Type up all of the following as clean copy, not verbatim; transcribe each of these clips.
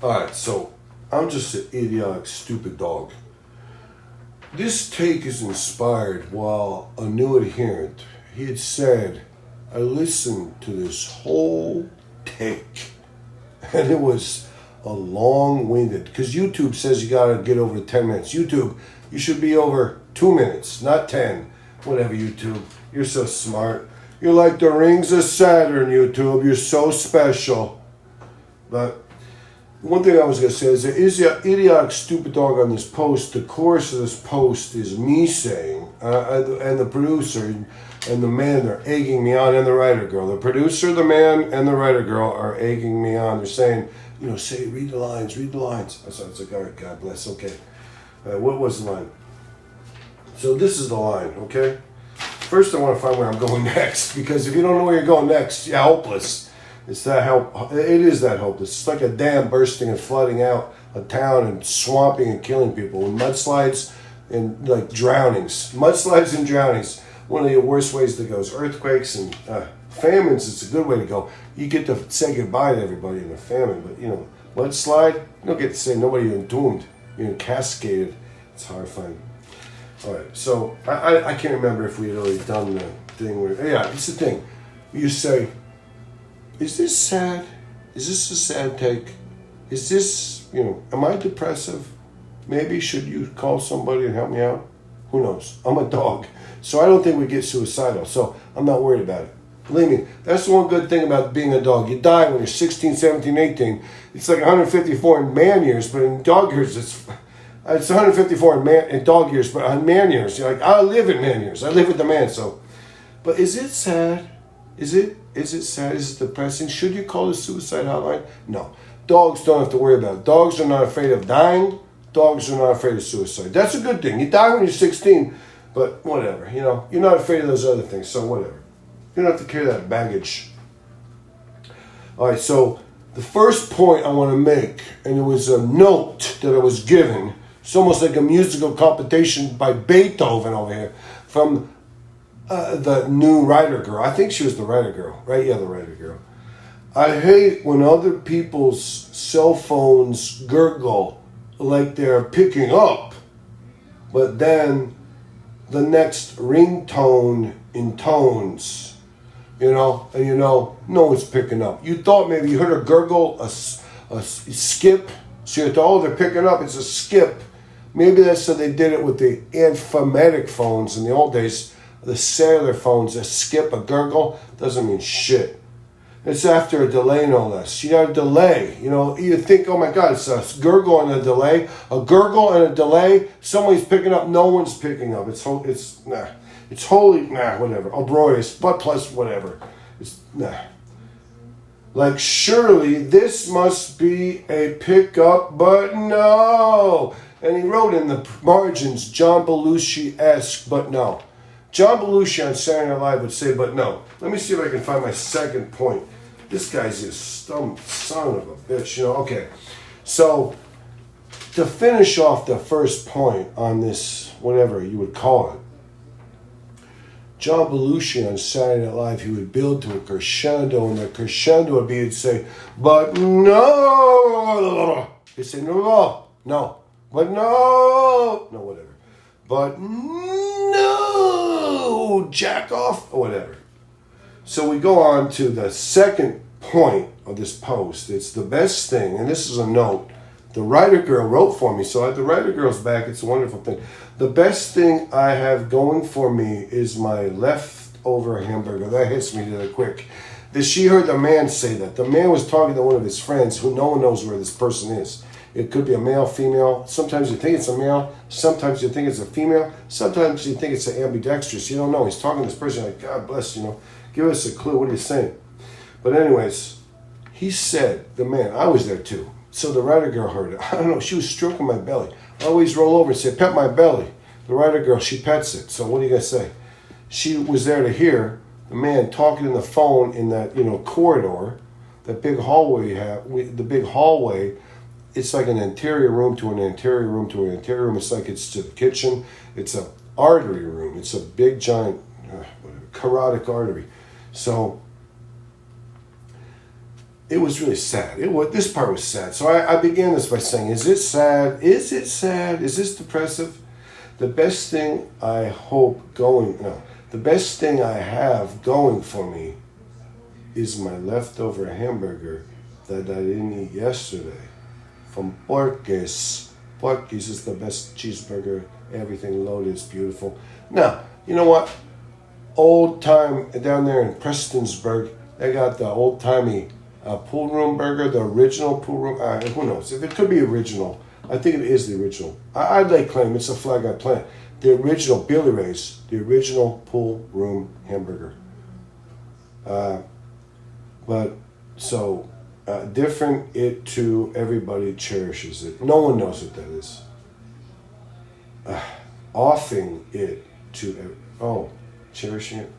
Alright, so I'm just an idiotic, stupid dog. This take is inspired while a new adherent, he had said, I listened to this whole take, and it was a long-winded, because YouTube says you gotta get over 10 minutes. YouTube, you should be over 2 minutes, not 10. Whatever, YouTube. You're so smart. You're like the rings of Saturn, YouTube. You're so special. But one thing I was going to say is there is an idiotic, stupid dog on this post. The chorus of this post is me saying, and the producer and the man are egging me on, and the writer girl. The producer, the man, and the writer girl are egging me on. They're saying, say, read the lines, read the lines. So it's like, all right, God bless, okay. What was the line? So this is the line, okay? First, I want to find where I'm going next, because if you don't know where you're going next, you're hopeless. It is that hopeless. It's like a dam bursting and flooding out a town and swamping and killing people. And mudslides and like drownings. Mudslides and drownings. One of the worst ways to go is earthquakes and famines. It's a good way to go. You get to say goodbye to everybody in a famine. But, mudslide, you don't get to say nobody, you're doomed. You're cascaded. It's horrifying. All right, so I can't remember if we had already done the thing where, yeah, it's the thing. You say, is this sad? Is this a sad take? Is this, am I depressive? Maybe should you call somebody and help me out? Who knows? I'm a dog, so I don't think we get suicidal, so I'm not worried about it. Believe me, that's the one good thing about being a dog. You die when you're 16, 17, 18. It's like 154 in man years, but in dog years, it's 154 in dog years, but on man years, you're like, I live in man years. I live with the man, so. But is it sad? Is it sad? Is it depressing? Should you call the suicide hotline? No. Dogs don't have to worry about it. Dogs are not afraid of dying. Dogs are not afraid of suicide. That's a good thing. You die when you're 16, but whatever. You're not afraid of those other things, so whatever. You don't have to carry that baggage. All right, so the first point I want to make, and it was a note that I was given. It's almost like a musical composition by Beethoven over here from the new writer girl. I think she was the writer girl, right? Yeah, the writer girl. I hate when other people's cell phones gurgle like they're picking up, but then the next ringtone intones, and no one's picking up. You thought maybe you heard a gurgle, a skip, so you thought, oh, they're picking up, it's a skip. Maybe that's so they did it with the emphatic phones in the old days, the cellular phones, a skip, a gurgle, doesn't mean shit. It's after a delay, no less. You got a delay. You think, oh my God, it's a gurgle and a delay. A gurgle and a delay, somebody's picking up, no one's picking up. It's holy, whatever. Obroius, but plus whatever. It's Like, surely this must be a pickup, but no. And he wrote in the margins, John Belushi-esque, but no. John Belushi on Saturday Night Live would say, but no. Let me see if I can find my second point. This guy's a son of a bitch, Okay, so to finish off the first point on this, whatever you would call it, John Belushi on Saturday Night Live, he would build to a crescendo, and the crescendo would be, he'd say, but no. He'd say, no, but no, whatever. But no, jack off, or whatever. So we go on to the second point of this post. It's the best thing, and this is a note. The writer girl wrote for me, so the writer girl's back. It's a wonderful thing. The best thing I have going for me is my leftover hamburger. That hits me to the quick. She heard the man say that. The man was talking to one of his friends who no one knows where this person is. It could be a male, female. Sometimes you think it's a male. Sometimes you think it's a female. Sometimes you think it's an ambidextrous. You don't know. He's talking to this person like, God bless, give us a clue. What are you saying? But anyways, he said, the man, I was there too. So the writer girl heard it. I don't know. She was stroking my belly. I always roll over and say, pet my belly. The writer girl, she pets it. So what are you going to say? She was there to hear the man talking on the phone in that, corridor, that big hallway you have, the big hallway. It's like an interior room to an interior room to an interior room. It's like it's to the kitchen. It's a artery room. It's a big, giant, carotid artery. So it was really sad. This part was sad. So I began this by saying, is it sad? Is it sad? Is this depressive? The best thing I have going for me is my leftover hamburger that I didn't eat yesterday from Porky's. Porky's is the best cheeseburger. Everything loaded is beautiful. Now, you know what? Old time down there in Prestonsburg, they got the old timey pool room burger, the original pool room. Who knows? If it could be original, I think it is the original. I'd lay claim it's a flag I plant. The original Billy Ray's, the original pool room hamburger. Different it to everybody cherishes it. No one knows what that is. Offing it to cherishing it.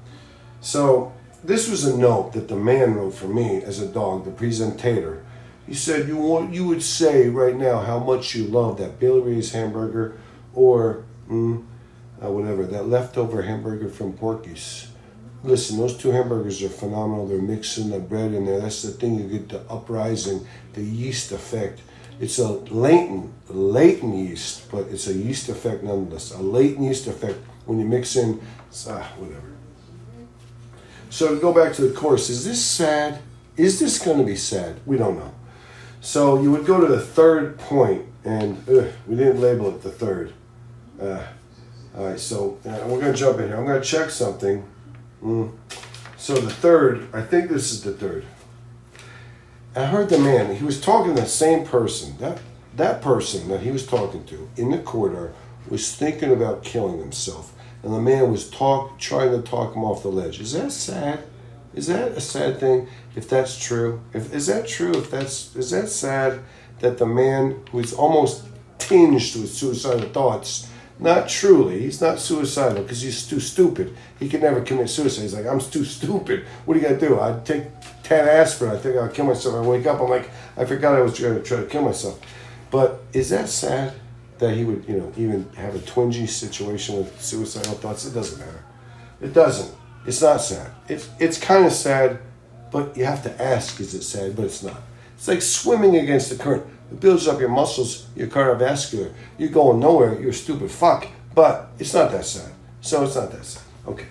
So this was a note that the man wrote for me as a dog, the presentator. He said, you would say right now how much you love that Billy Ray's hamburger or whatever, that leftover hamburger from Porky's. Listen, those two hamburgers are phenomenal. They're mixing the bread in there. That's the thing. You get the uprising, the yeast effect. It's a latent yeast, but it's a yeast effect nonetheless. A latent yeast effect when you mix in, whatever. So to go back to the chorus, is this sad? Is this going to be sad? We don't know. So you would go to the third point, and we didn't label it the third. All right, so we're going to jump in here. I'm going to check something. So the third, I think this is the third. I heard the man, he was talking to the same person. That person that he was talking to in the corridor was thinking about killing himself. And the man was trying to talk him off the ledge. Is that sad? Is that a sad thing if that's true? Is that sad that the man who is almost tinged with suicidal thoughts, not truly, he's not suicidal because he's too stupid. He can never commit suicide. He's like, I'm too stupid. What are you going to do? I'd take 10 aspirin. I think I'll kill myself. I wake up, I'm like, I forgot I was going to try to kill myself. But is that sad that he would, even have a twingy situation with suicidal thoughts? It doesn't matter. It doesn't. It's not sad. It's kind of sad, but you have to ask, is it sad? But it's not. It's like swimming against the current. It builds up your muscles, your cardiovascular. You're going nowhere. You're a stupid fuck. But it's not that sad. So it's not that sad. Okay.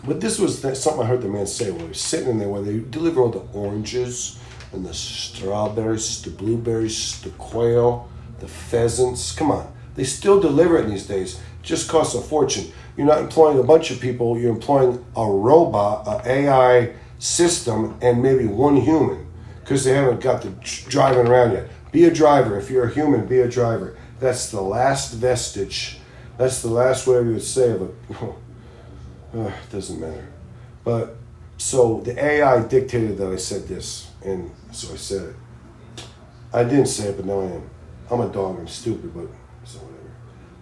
But this was something I heard the man say while he was sitting in there, where they deliver all the oranges and the strawberries, the blueberries, the quail, the pheasants. Come on. They still deliver it these days. It just costs a fortune. You're not employing a bunch of people. You're employing a robot, an AI system, and maybe one human, because they haven't got the driving around yet. Be a driver. If you're a human, be a driver. That's the last vestige. That's the last whatever you would say of it. It doesn't matter. But, so the AI dictated that I said this, and so I said it. I didn't say it, but now I am. I'm a dog, I'm stupid, but so whatever.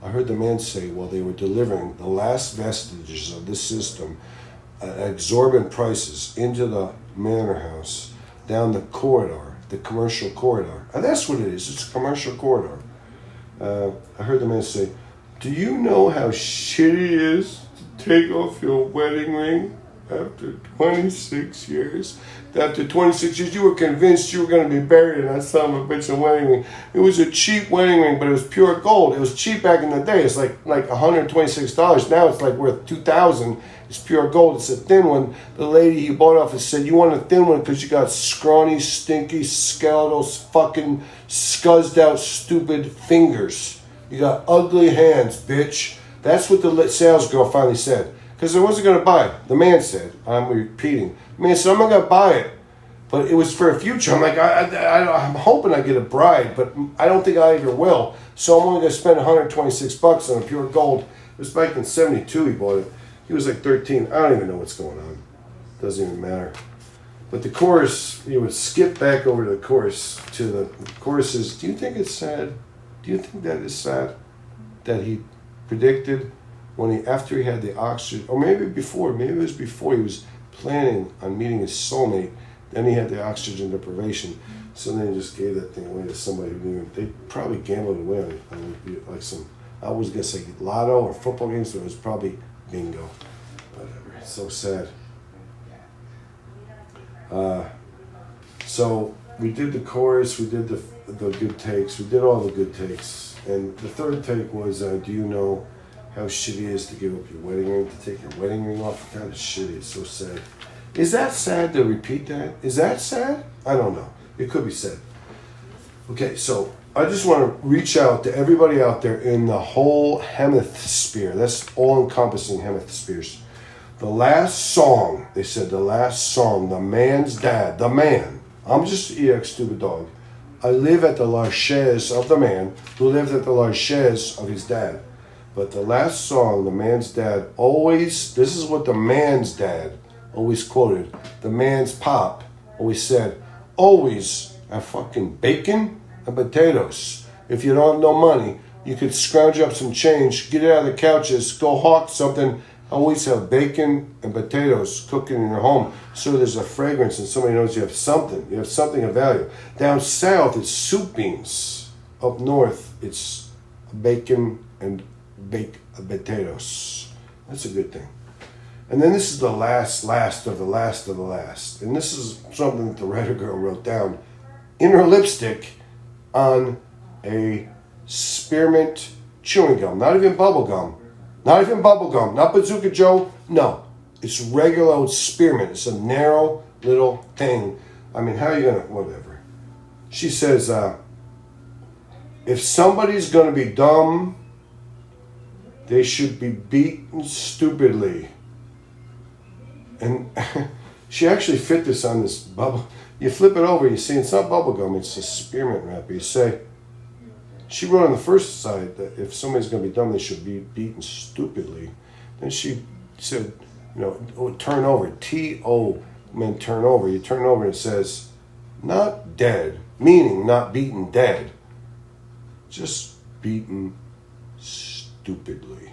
I heard the man say while they were delivering the last vestiges of this system at exorbitant prices into the manor house, down the corridor, the commercial corridor. And that's what it is, it's a commercial corridor. I heard the man say, do you know how shitty it is to take off your wedding ring after 26 years? After 26 years, you were convinced you were going to be buried in that son of a bitch wedding ring. It was a cheap wedding ring, but it was pure gold. It was cheap back in the day. It's like $126. Now it's like worth $2,000. It's pure gold. It's a thin one. The lady he bought off said, you want a thin one because you got scrawny, stinky, skeletal, fucking scuzzed out, stupid fingers. You got ugly hands, bitch. That's what the sales girl finally said. Because I wasn't going to buy it. The man said, I'm repeating. The man said, I'm not going to buy it. But it was for a future. I'm like, I'm hoping I get a bride, but I don't think I ever will. So I'm only going to spend $126 on a pure gold. It was back in 72 he bought it. He was like 13. I don't even know what's going on. Doesn't even matter. But the chorus, you would skip back over to the chorus. The chorus is, do you think it's sad? Do you think that is sad? That he predicted after he had the oxygen, or maybe it was before he was planning on meeting his soulmate, then he had the oxygen deprivation. So then he just gave that thing away to somebody who knew him. They probably gambled away on like some, I was going to say lotto or football games, but it was probably bingo. Whatever. It's so sad. So we did the chorus, we did the good takes, we did all the good takes. And the third take was, do you know how shitty it is to give up your wedding ring, to take your wedding ring off? Kind of shitty, it's so sad. Is that sad to repeat that? Is that sad? I don't know. It could be sad. Okay, so I just want to reach out to everybody out there in the whole hemisphere. That's all-encompassing hemispheres. The last song, they said the last song, the man's dad, the man. I'm just an EX stupid dog. I live at the laches of the man who lived at the laches of his dad. But the last song, the man's dad always, this is what the man's dad always quoted. The man's pop always said, always have fucking bacon and potatoes. If you don't have no money, you could scrounge up some change, get it out of the couches, go hawk something. Always have bacon and potatoes cooking in your home so there's a fragrance and somebody knows you have something of value. Down south, it's soup beans. Up north, it's bacon and baked potatoes. That's a good thing. And then this is the last of the last of the last. And this is something that the writer girl wrote down in her lipstick on a spearmint chewing gum. Not even bubble gum. Not even bubble gum. Not Bazooka Joe. No. It's regular old spearmint. It's a narrow little thing. I mean, how are you going to... Whatever. She says, if somebody's going to be dumb, they should be beaten stupidly. And she actually fit this on this bubble. You flip it over, you see it's not bubble gum, it's a spearmint wrapper. You say, she wrote on the first side that if somebody's going to be dumb, they should be beaten stupidly. Then she said, turn over. T-O meant turn over. You turn over and it says, not dead, meaning not beaten dead, just beaten stupidly.